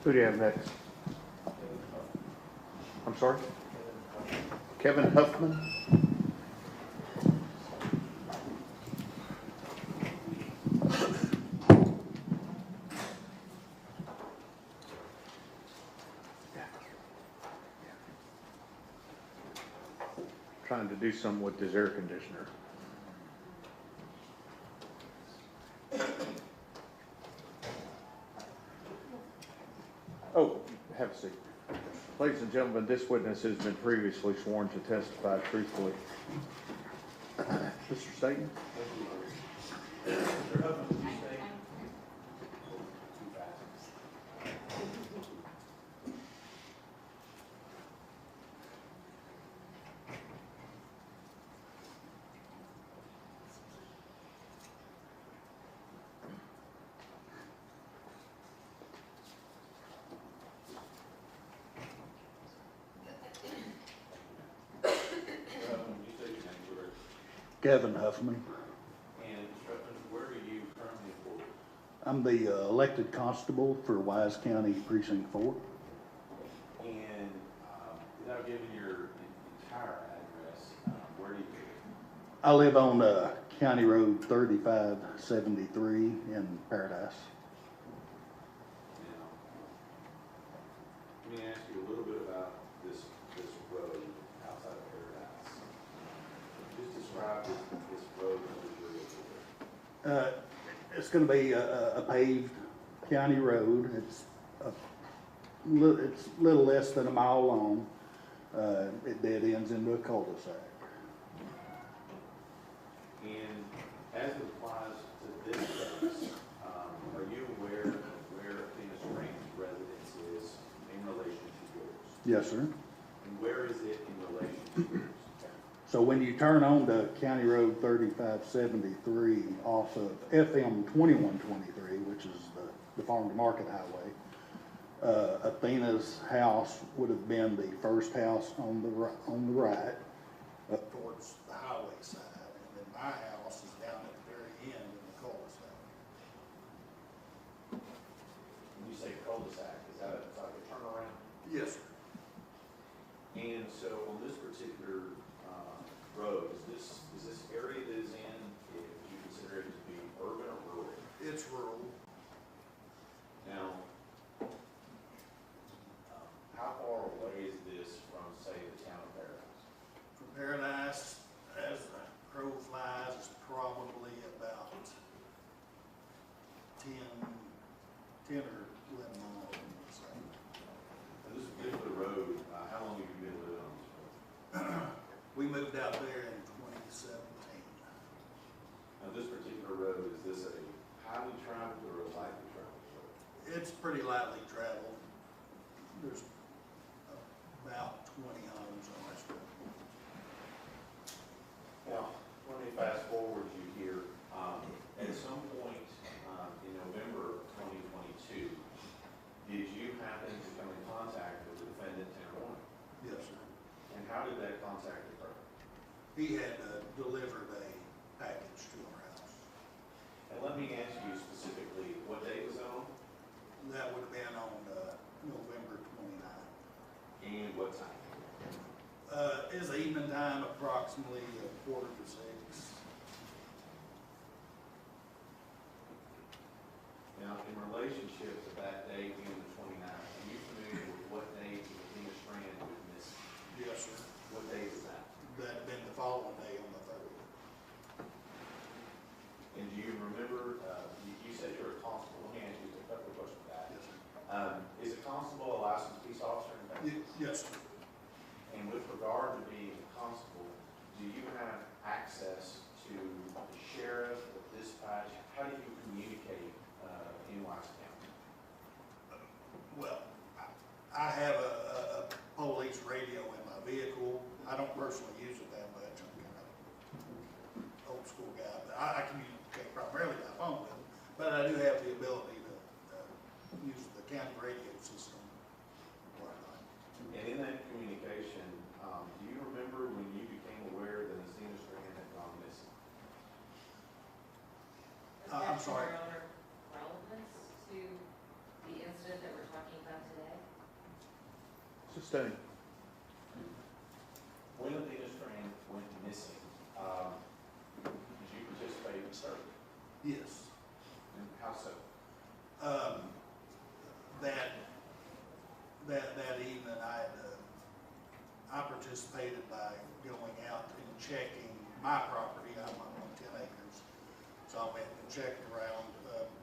Who do you have next? I'm sorry? Kevin Huffman? Trying to do something with this air conditioner. Oh, have a seat. Ladies and gentlemen, this witness has been previously sworn to testify truthfully. Mr. Stainton? Kevin Huffman. And where are you currently employed? I'm the elected constable for Wise County Precinct 4. And without giving your entire address, where do you live? I live on County Road 3573 in Paradise. Now, let me ask you a little bit about this road outside of Paradise. Just describe this road that you're looking It's going to be a paved county road. It's a little less than a mile long. It dead ends into a cul-de-sac. And as it applies to this case, are you aware of where Athena Strand's residence is in relation to yours? Yes, sir. And where is it in relation to yours? So when you turn on to County Road 3573 off of FM 2123, which is the farm to market highway, Athena's house would have been the first house on the right, up towards the highway side, and then my house is down at the very end in the cul-de-sac. When you say cul-de-sac, is that like a turnaround? Yes, sir. And so on this particular road, is this area that is in, if you consider it to be urban or rural? It's rural. Now, how far away is this from, say, the town of Paradise? From Paradise, as the crow flies, is probably about 10 or 11 miles. And this particular road, how long have you been living on this road? We moved out there in 2017. Now, this particular road, is this a highly traveled or a lightly traveled road? It's pretty lightly traveled. There's about 20 homes on this road. Now, let me fast forward you here. At some point in November of 2022, did you happen to come in contact with the defendant, Tanner Warren? Yes, sir. And how did that contact occur? He had delivered a package to our house. And let me ask you specifically, what date was that on? That would have been on November 29th. And what time? It's evening time, approximately 5:45. Now, in relationship to that date being the 29th, are you familiar with what date Athena Strand was missing? Yes, sir. What date is that? That had been the following day on the 3rd. And do you remember, you said you're a constable. Let me ask you a couple of questions to that. Yes, sir. Is a constable a licensed peace officer in Texas? Yes, sir. And with regard to being a constable, do you have access to the sheriff, the dispatch? How do you communicate in Wise County? Well, I have a police radio in my vehicle. I don't personally use it that much. I'm kind of old school guy, but I communicate primarily by phone with them. But I do have the ability to use the county radio system. And in that communication, do you remember when you became aware that Athena Strand had gone missing? I'm sorry. Relevance to the incident that we're talking about Mr. Stoney? When Athena Strand went missing, did you participate in search? Yes. And how so? That evening, I participated by going out and checking my property. I'm on 10 acres. So I went and checked around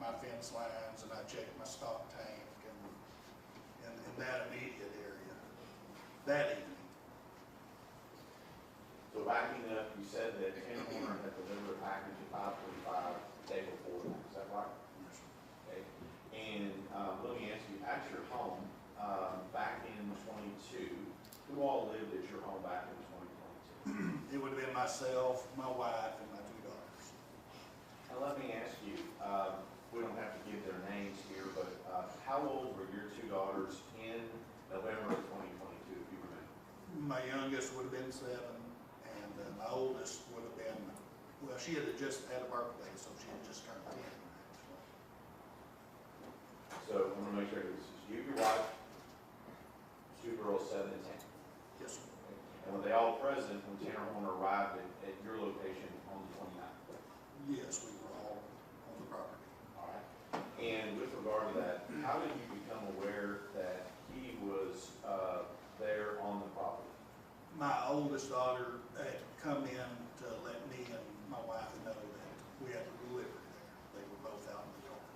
my fence lines, and I checked my stock tank and in that immediate area that evening. So backing up, you said that Ken Horner had delivered a package at 5:45 the day before that, is that right? Yes, sir. Okay. And let me ask you, at your home, back in 22, who all lived at your home back in 2022? It would have been myself, my wife, and my 2 daughters. Now let me ask you, we don't have to give their names here, but how old were your 2 daughters in November of 2022, if you remember? My youngest would have been 7, and my oldest would have been, well, she had just had a birthday, so she had just turned 10, actually. So I want to make sure this is you, your wife, 2 girls, 7 and 10. Yes, sir. And were they all present when Tanner Horner arrived at your location on the 29th? Yes, we were all on the property. All right. And with regard to that, how did you become aware that he was there on the property? My oldest daughter had come in to let me and my wife know that we had a delivery there. They were both out in the yard.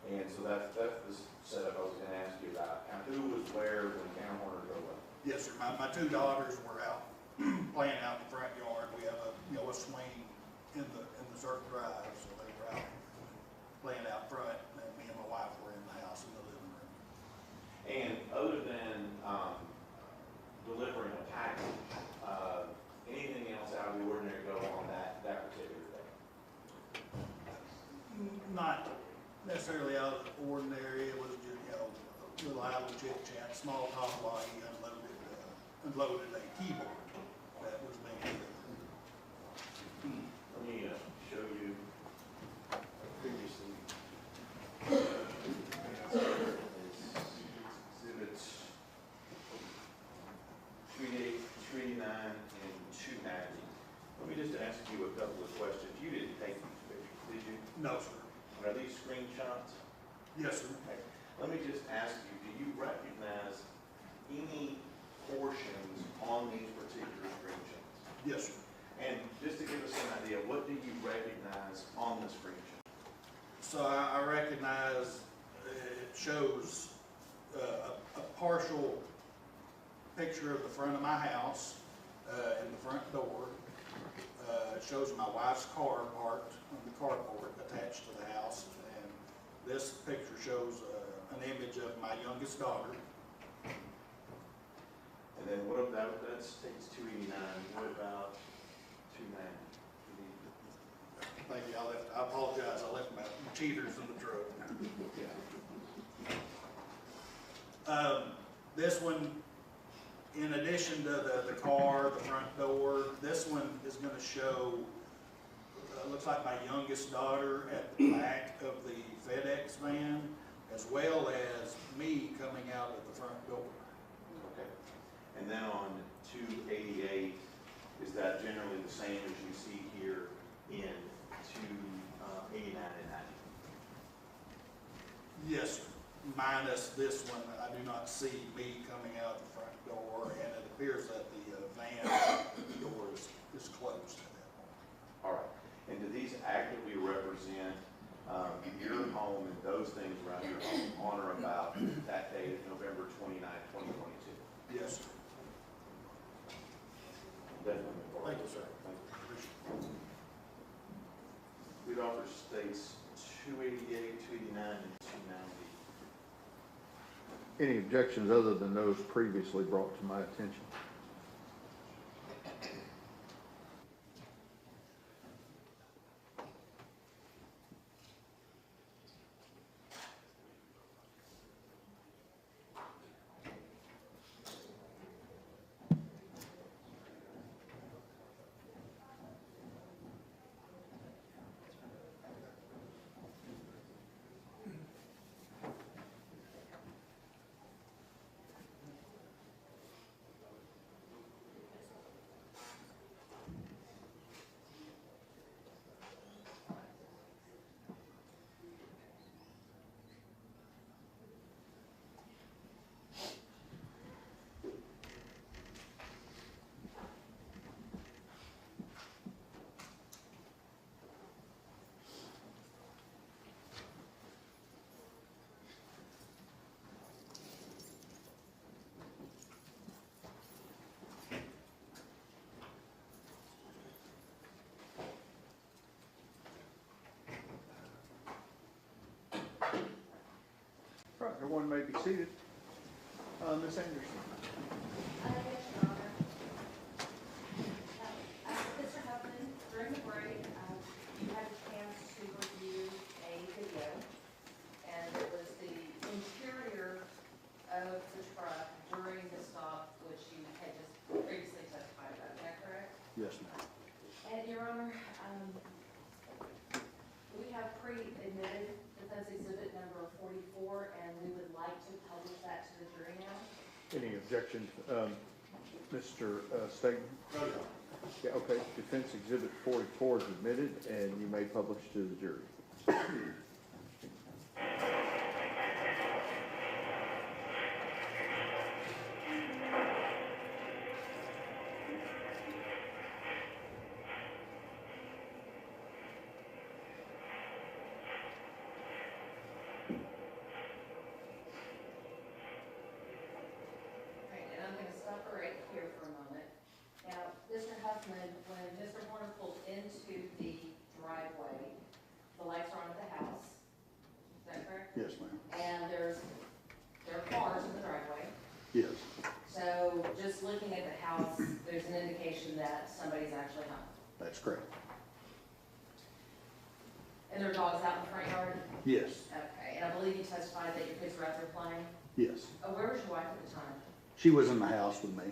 And so that's the setup I was going to ask you about. Now, who was where when Tanner Horner drove up? Yes, sir. My 2 daughters were out playing out in the front yard. We have a swing in the circle drive, so they were out playing out front, and me and my wife were in the house in the living room. And other than delivering a package, anything else out of the ordinary go on that particular day? Not necessarily out of the ordinary. It was just, a little idle chit chat, small talk while he unloaded a keyboard that was being delivered. Let me show you previously. Exhibits 289 and 290. Let me just ask you a couple of questions. You didn't take these pictures, did you? No, sir. Are these screenshots? Yes, sir. Okay. Let me just ask you, do you recognize any portions on these particular screenshots? Yes, sir. And just to give us an idea, what do you recognize on the screenshot? So I recognize it shows a partial picture of the front of my house and the front door. It shows my wife's car parked on the carport attached to the house. And this picture shows an image of my youngest daughter. And then what about, that states 289, what about 290? Thank you. I apologize. I left my cheaters in the truck. This one, in addition to the car, the front door, this one is going to show, looks like my youngest daughter at the back of the FedEx van, as well as me coming out of the front door. Okay. And then on 288, is that generally the same as you see here in 289 and 90? Yes, sir. Minus this one, I do not see me coming out the front door, and it appears that the van door is closed at that point. All right. And do these accurately represent your home and those things around your home on or about that date of November 29, 2022? Yes, sir. Definitely. Thank you, sir. Thank you. Lead offer states 288, 289, and 290. Any objections other than those previously brought to my attention? everyone may be seated. Ms. Anderson. Yes, Your Honor. Mr. Huffman, during the break, you had a chance to review a video, and it was the interior of the truck during the stop, which you had just previously testified about. Is that correct? Yes, ma'am. And, Your Honor, we have pre-admitted defense exhibit number 44, and we would like to publish that to the jury now. Any objections? Mr. Stainton? Yeah, okay. Defense Exhibit 44 is admitted, and you may publish to the jury. Right, and I'm gonna stop right here for a moment. Now, Mr. Huffman, when Mr. Horner pulled into the driveway, the lights are on at the house, is that correct? Yes, ma'am. And there are cars in the driveway, Yes, so just looking at the house, there's an indication that somebody's actually home. that's correct. And there are dogs out in the front yard? Yes, Okay, and I believe you testified that your kids were out there playing? yes. Where was your wife at the time? She was in the house with me.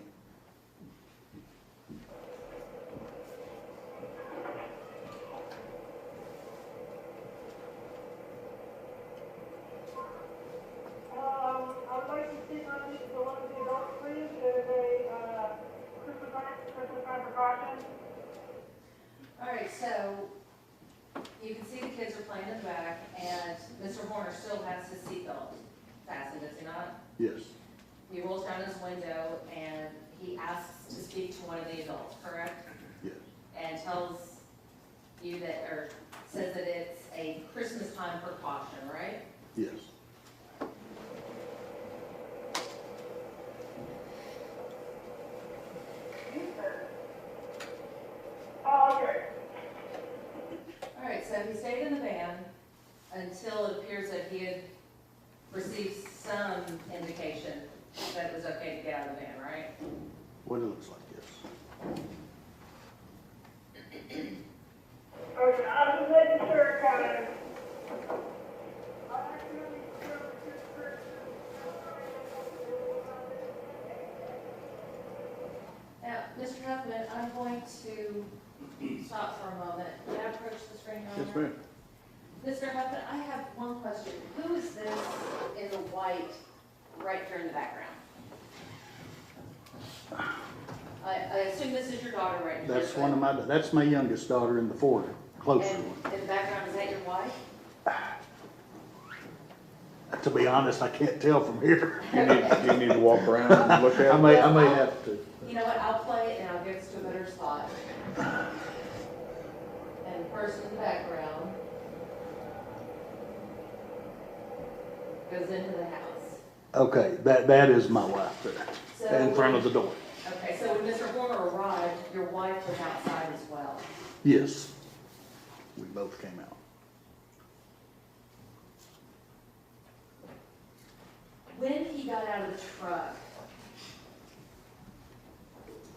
I'd like to see on the one of the adults, please. There's a Christmas time precaution. All right, so you can see the kids are playing in the back, and Mr. Horner still has his seatbelt fastened, does he not? Yes, He rolls down his window and he asks to speak to one of the adults, correct? yes, And tells you that, or says that it's a Christmas time precaution, right? yes. Oh, okay. All right, so he stayed in the van until it appears that he had received some indication that it was okay to get out of the van, right? What it looks like, yes. Okay, I'm just making sure, kind of. Now, Mr. Huffman, I'm going to stop for a moment. May I approach the screen, Your Yes, Honor? ma'am. Mr. Huffman, I have one question. Who is this in the white right here in the background? I assume this is your daughter right here. That's one of my, that's my youngest daughter in the Ford, closer And one. in the background, is that your wife? To be honest, I can't tell from here. Do you need to walk around and look at it? I may have to. You know what, I'll play it and I'll give us to a better spot. And the person in the background goes into the house. Okay, that is my wife there, So in front of the door. Okay, so when Mr. Horner arrived, your wife was outside as well. Yes, we both came out. When he got out of the truck,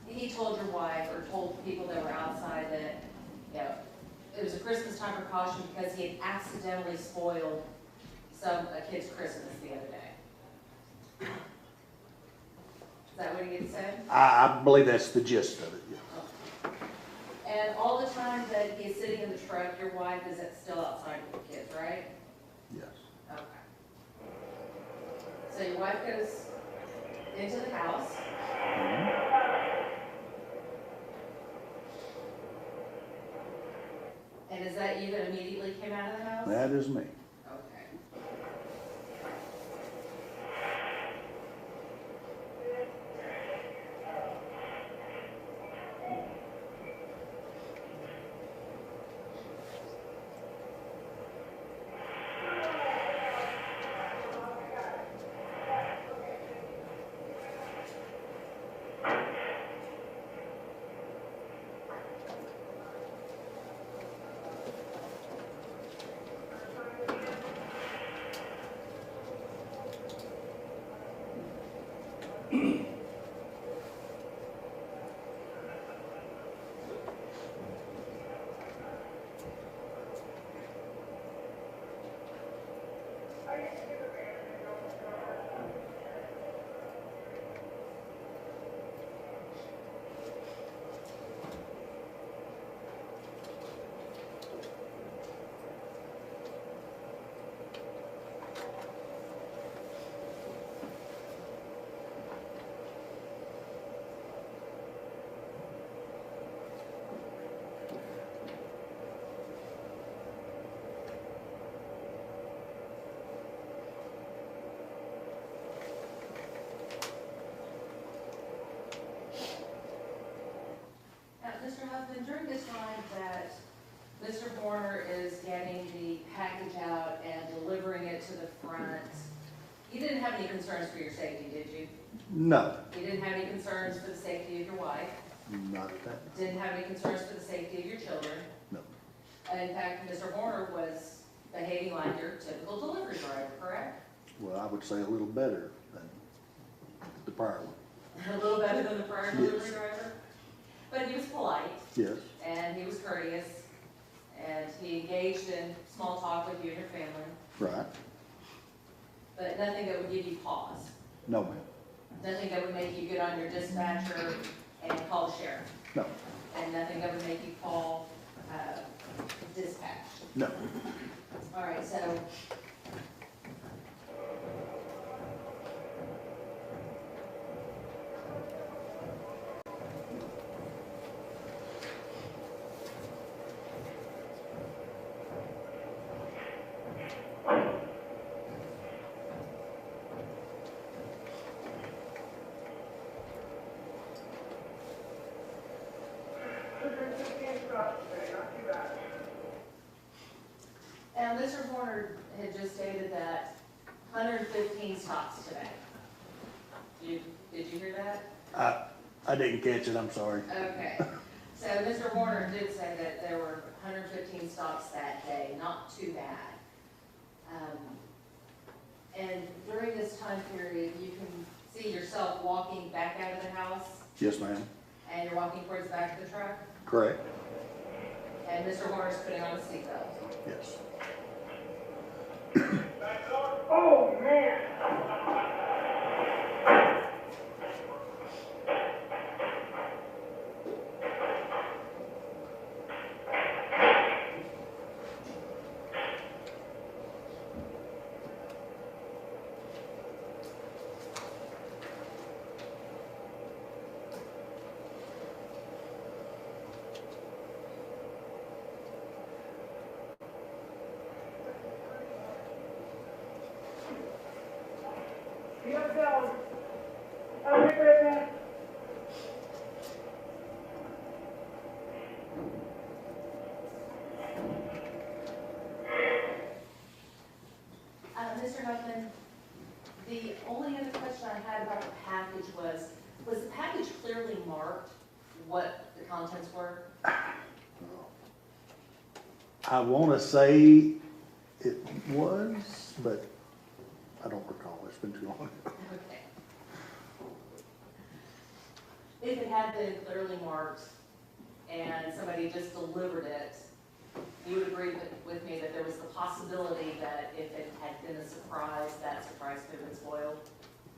he told your wife or told people that were outside that, you know, it was a Christmas time precaution because he had accidentally spoiled a kid's Christmas the other day. Is that what he had said? I believe that's the gist of it, yeah. And all the time that he is sitting in the truck, your wife is still outside with the kids, right? Yes. Okay. So your wife goes into the house. And is that you that immediately came out of the house? That is me. Okay. Mr. Horner is getting the package out and delivering it to the front. You didn't have any concerns for your safety, did you? No, You didn't have any concerns for the safety of your wife? not at that, Didn't have any concerns for the safety of your children? no. In fact, Mr. Horner was behaving like your typical delivery driver, correct? Well, I would say a little better than the prior one. A little better than the prior delivery Yes. driver? But he was polite, Yes, and he was courteous, and he engaged in small talk with you and your family, right. but nothing that would give you pause. No, ma'am. Nothing that would make you get on your dispatcher and call the sheriff, No, and nothing that would make you call dispatch. no. All right, so. Now, Mr. Horner had just stated that 115 stops today. Did you hear that? I didn't catch it, I'm sorry. Okay. So Mr. Horner did say that there were 115 stops that day, not too bad. And during this time period, you can see yourself walking back out of the house, Yes, ma'am. and you're walking towards the back of the truck, Correct? and Mr. Horner's putting on a seatbelt. Yes. Oh, man. Get down. I'll be right back. Mr. Huffman, the only other question I had about the package was the package clearly marked what the contents were? I want to say it was, but I don't recall. It's been too long ago. Okay. If it had been clearly marked and somebody just delivered it, you would agree with me that there was the possibility that if it had been a surprise, that surprise could have been spoiled?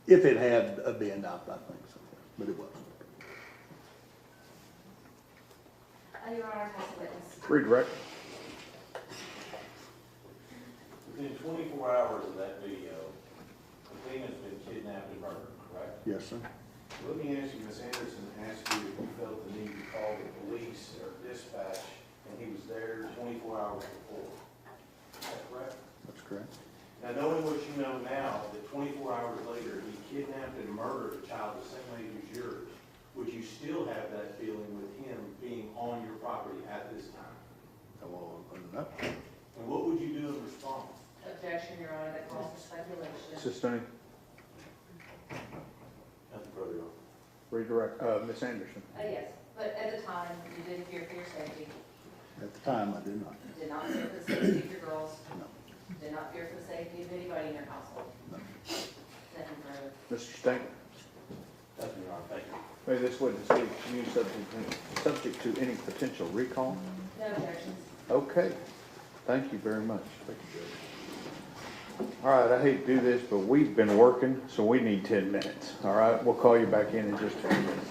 If it had been, I think so, but it wasn't. Your Honor, call the witness. Redirect. Within 24 hours of that video, Athena's been kidnapped and murdered, correct? Yes, sir. Let me ask you, Ms. Anderson, ask you if you felt the need to call the police or dispatch, and he was there 24 hours before. Is that correct? That's correct. Now, knowing what you know now, that 24 hours later, he kidnapped and murdered a child the same age as yours, would you still have that feeling with him being on your property at this time? Well, no. And what would you do in response? Objection, Your Honor, that calls for speculation. Sustained. Nothing further. Redirect. Ms. Anderson. Yes, but at the time, you did fear for your safety. At the time, I did not. You did not fear for the safety of your girls. No. Did not fear for the safety of anybody in your household. No. Nothing further. Mr. Stainton. Nothing wrong, thank you. May this witness be used subject to any potential recall? No objections. Okay. Thank you very much. All right, I hate to do this, but we've been working, so we need 10 minutes. All right, we'll call you back in just a few minutes.